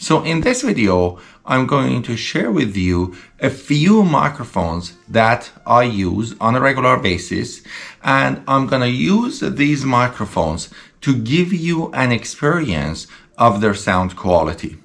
So in this video, I'm going to share with you a few microphones that I use on a regular basis, and I'm going to use these microphones to give you an experience of their sound quality.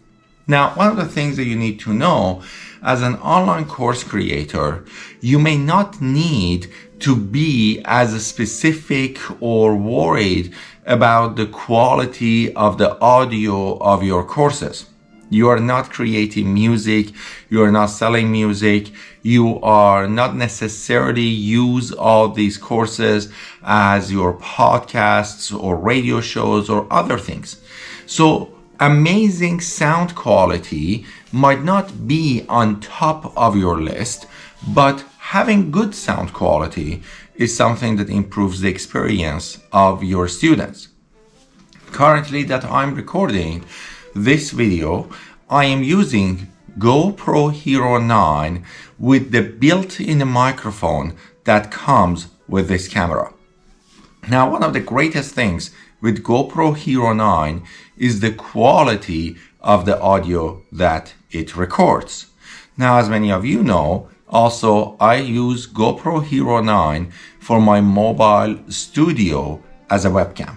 Now, one of the things that you need to know as an online course creator, you may not need to be as specific or worried about the quality of the audio of your courses. You are not creating music, you are not selling music, you are not necessarily use all these courses as your podcasts or radio shows or other things. So amazing sound quality might not be on top of your list, but having good sound quality is something that improves the experience of your students. Currently that I'm recording this video, I am using GoPro Hero 9 with the built-in microphone that comes with this camera. Now, one of the greatest things with GoPro Hero 9 is the quality of the audio that it records. Now, as many of you know, also I use GoPro Hero 9 for my mobile studio as a webcam.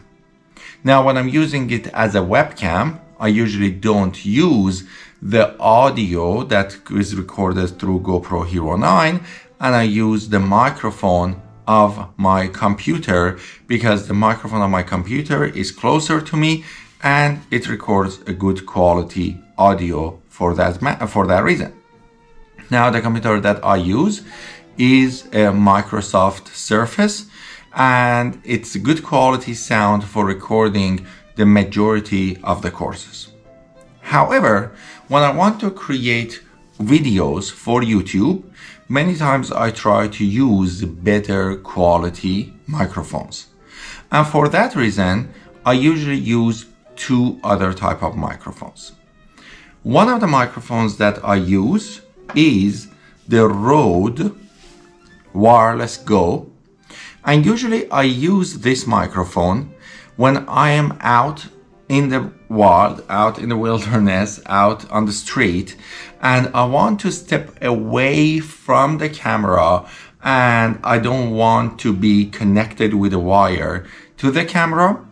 Now, when I'm using it as a webcam, I usually don't use the audio that is recorded through GoPro Hero 9, and I use the microphone of my computer because the microphone of my computer is closer to me and it records a good quality audio for that reason. Now, the computer that I use is a Microsoft Surface, and it's good quality sound for recording the majority of the courses. However, when I want to create videos for YouTube, many times I try to use better quality microphones. And for that reason, I usually use two other type of microphones. One of the microphones that I use is the Rode Wireless Go. And usually I use this microphone when I am out in the wild, out in the wilderness, out on the street, and I want to step away from the camera and I don't want to be connected with a wire to the camera,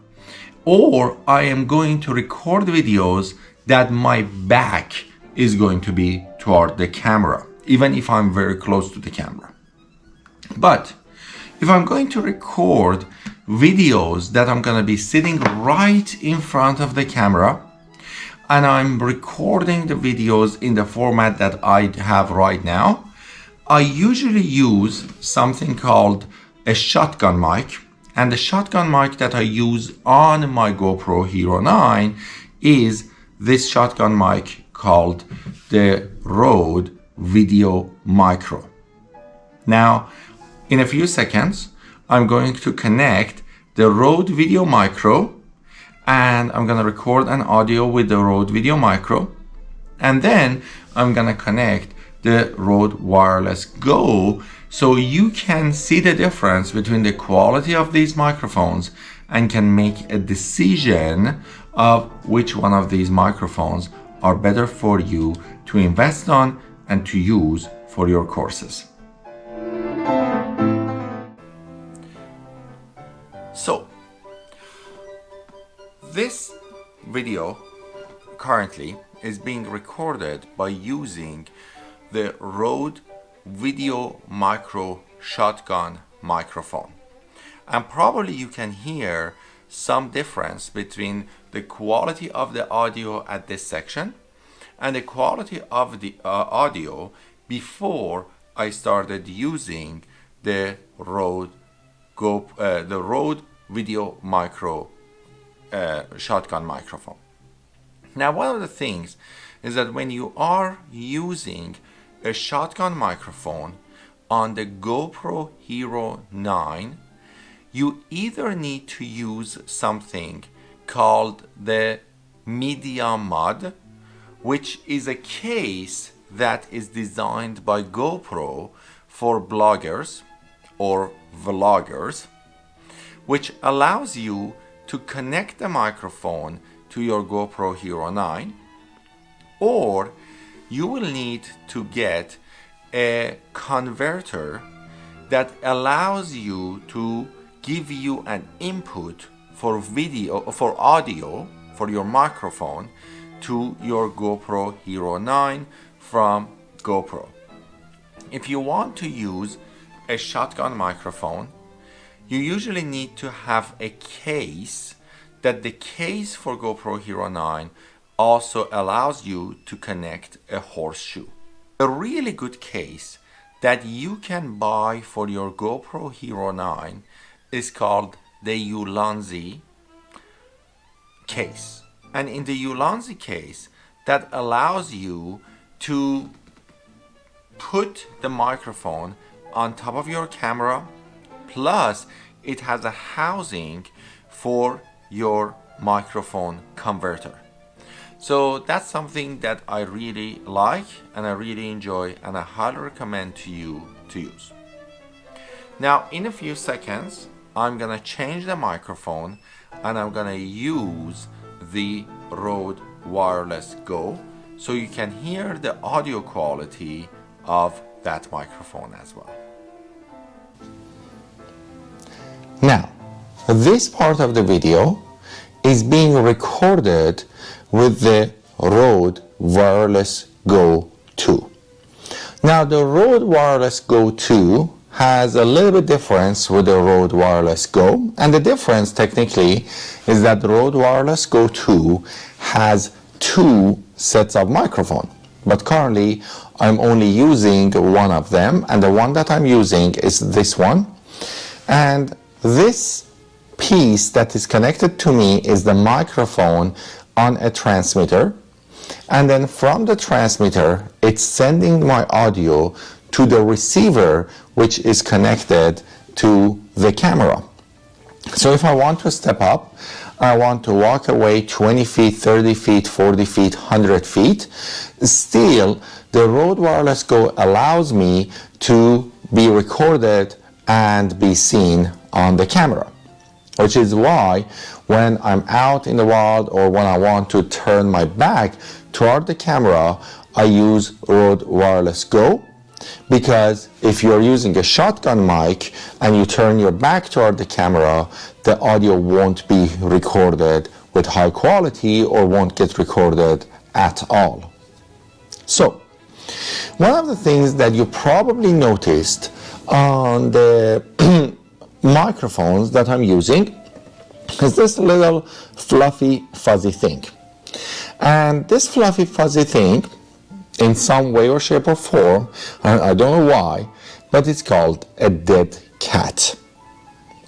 or I am going to record videos that my back is going to be toward the camera, even if I'm very close to the camera. But if I'm going to record videos that I'm going to be sitting right in front of the camera and I'm recording the videos in the format that I have right now, I usually use something called a shotgun mic. And the shotgun mic that I use on my GoPro Hero 9 is this shotgun mic called the Rode Video Micro. Now, in a few seconds, I'm going to connect the Rode Video Micro and I'm going to record an audio with the Rode Video Micro, and then I'm going to connect the Rode Wireless Go so you can see the difference between the quality of these microphones and can make a decision of which one of these microphones are better for you to invest on and to use for your courses. So, this video currently is being recorded by using the Rode Video Micro Shotgun microphone. And probably you can hear some difference between the quality of the audio at this section and the quality of the audio before I started using the Rode Video Micro shotgun microphone. Now, one of the things is that when you are using a shotgun microphone on the GoPro Hero 9, you either need to use something called the Media Mod, which is a case that is designed by GoPro for bloggers or vloggers, which allows you to connect the microphone to your GoPro Hero 9 or you will need to get a converter that allows you to give you an input for video, for audio, for your microphone to your GoPro Hero 9 from GoPro. If you want to use a shotgun microphone, you usually need to have a case that the case for GoPro Hero 9 also allows you to connect a horseshoe. A really good case that you can buy for your GoPro Hero 9 is called the Ulanzi case. And in the Ulanzi case, that allows you to put the microphone on top of your camera, plus it has a housing for your microphone converter. So that's something that I really like and I really enjoy, and I highly recommend to you to use. Now in a few seconds I'm gonna change the microphone and I'm gonna use the Rode Wireless Go so you can hear the audio quality of that microphone as well. Now, this part of the video is being recorded with the Rode Wireless Go 2. Now, the Rode Wireless Go 2 has a little bit difference with the Rode Wireless Go, and the difference technically is that the Rode Wireless Go 2 has two sets of microphone, but currently I'm only using one of them, and the one that I'm using is this one. And this piece that is connected to me is the microphone on a transmitter, and then from the transmitter it's sending my audio to the receiver, which is connected to the camera. So if I want to step up, I want to walk away 20 feet, 30 feet, 40 feet, 100 feet, still the Rode Wireless Go allows me to be recorded and be seen on the camera, which is why when I'm out in the wild or when I want to turn my back toward the camera, I use Rode Wireless Go, because if you're using a shotgun mic and you turn your back toward the camera, the audio won't be recorded with high quality or won't get recorded at all. So, one of the things that you probably noticed on the microphones that I'm using is this little fluffy fuzzy thing. And this fluffy fuzzy thing, in some way or shape or form, I don't know why, but it's called a dead cat.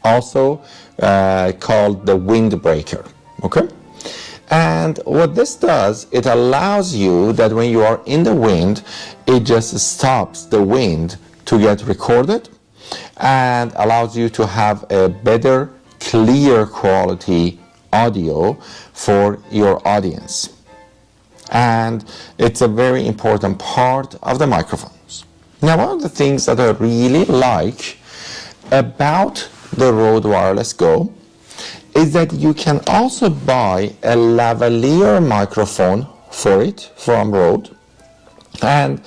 Also called the windbreaker, okay? And what this does, it allows you that when you are in the wind, it just stops the wind to get recorded and allows you to have a better, clear quality audio for your audience. And it's a very important part of the microphones. Now, one of the things that I really like about the Rode Wireless Go is that you can also buy a lavalier microphone for it from Rode. And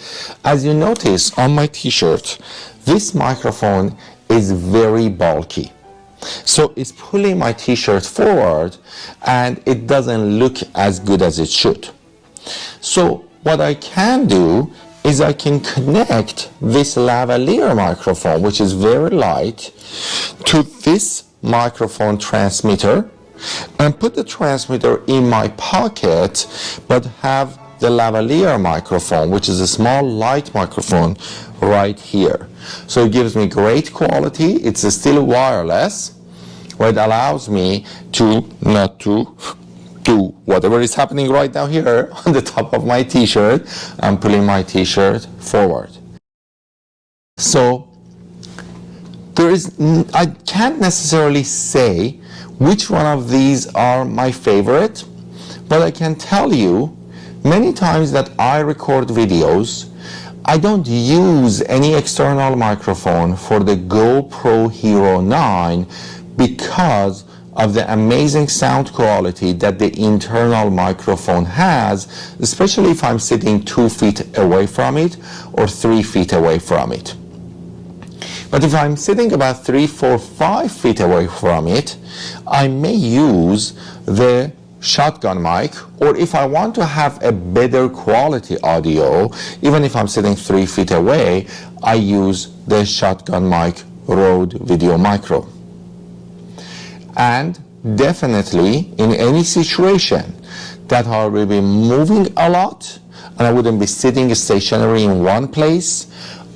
as you notice on my t-shirt, this microphone is very bulky. So it's pulling my t-shirt forward and it doesn't look as good as it should. So what I can do is I can connect this lavalier microphone, which is very light, to this microphone transmitter and put the transmitter in my pocket, but have the lavalier microphone, which is a small light microphone, right here. So it gives me great quality. It's still wireless, but it allows me to not to do whatever is happening right now here on the top of my t-shirt. I'm pulling my t-shirt forward. So I can't necessarily say which one of these are my favorite, but I can tell you many times that I record videos, I don't use any external microphone for the GoPro Hero 9 because of the amazing sound quality that the internal microphone has, especially if I'm sitting 2 feet away from it or 3 feet away from it. But if I'm sitting about 3, 4, 5 feet away from it, I may use the shotgun mic, or if I want to have a better quality audio, even if I'm sitting 3 feet away, I use the shotgun mic Rode Video Micro. And definitely in any situation that I will be moving a lot and I wouldn't be sitting stationary in one place,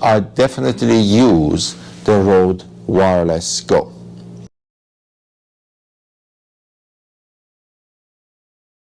I definitely use the Rode Wireless Go.